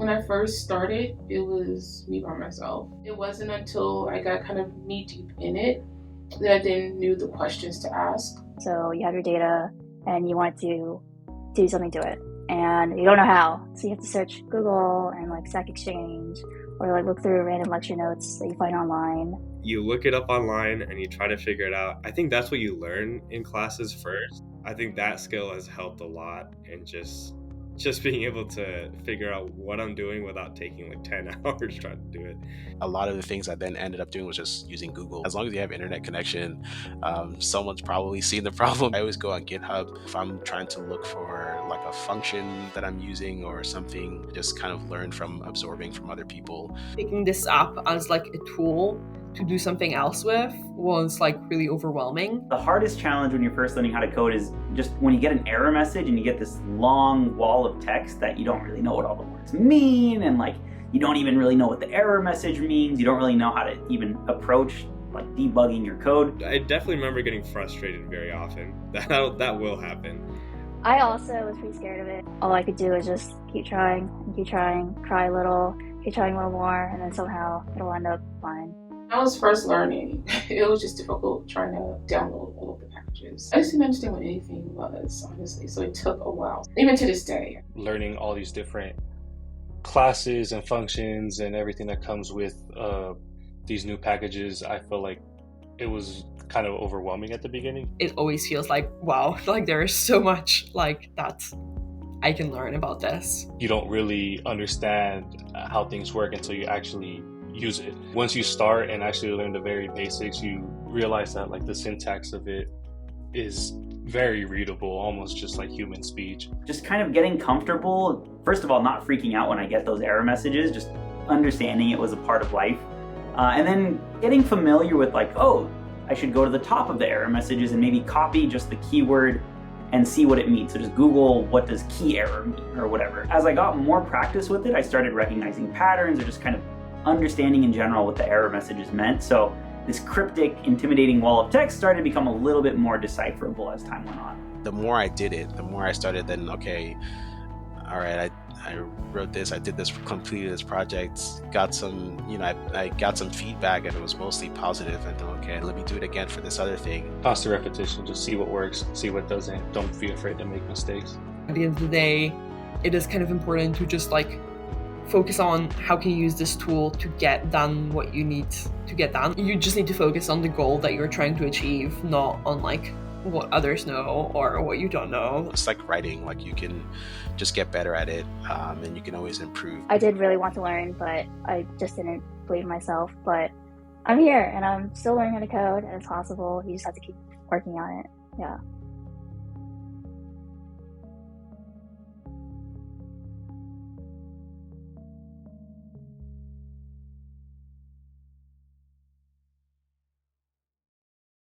When I first started, it was me by myself. It wasn't until I got kind of knee deep in it that I then knew the questions to ask. So you have your data and you want to do something to it and you don't know how. So you have to search Google and like Stack Exchange or like look through random lecture notes that you find online. You look it up online and you try to figure it out. I think that's what you learn in classes first. I think that skill has helped a lot in just being able to figure out what I'm doing without taking like 10 hours trying to do it. A lot of the things I then ended up doing was just using Google. As long as you have internet connection, someone's probably seen the problem. I always go on GitHub if I'm trying to look for like a function that I'm using or something, just kind of learn from absorbing from other people. Picking this up as like a tool to do something else with was like really overwhelming. The hardest challenge when you're first learning how to code is just when you get an error message and you get this long wall of text that you don't really know what all the words mean, and like you don't even really know what the error message means. You don't really know how to even approach like debugging your code. I definitely remember getting frustrated very often. That will happen. I also was pretty scared of it. All I could do was just keep trying, cry a little, keep trying a little more, and then somehow it'll end up fine. When I was first learning, it was just difficult trying to download all of the packages. I just didn't understand what anything was, honestly, so it took a while, even to this day. Learning all these different classes and functions and everything that comes with these new packages, I feel like it was kind of overwhelming at the beginning. It always feels like, wow, like there is so much like that I can learn about this. You don't really understand how things work until you actually use it. Once you start and actually learn the very basics, you realize that like the syntax of it is very readable, almost just like human speech. Just kind of getting comfortable, first of all, not freaking out when I get those error messages, just understanding it was a part of life. And then getting familiar with like, oh, I should go to the top of the error messages and maybe copy just the keyword and see what it means. So just Google what does key error mean or whatever. As I got more practice with it, I started recognizing patterns or just kind of understanding in general what the error messages meant. So this cryptic, intimidating wall of text started to become a little bit more decipherable as time went on. The more I did it, the more I started then, okay, all right, I wrote this, I did this, completed this project, got some, I got some feedback and it was mostly positive, and okay, let me do it again for this other thing. Constant repetition, just see what works, see what doesn't. Don't be afraid to make mistakes. At the end of the day, it is kind of important to just like focus on how can you use this tool to get done what you need to get done. You just need to focus on the goal that you're trying to achieve, not on like what others know or what you don't know. It's like writing, like you can just get better at it, and you can always improve. I did really want to learn, but I just didn't believe in myself. But I'm here and I'm still learning how to code, and it's possible. You just have to keep working on it. Yeah.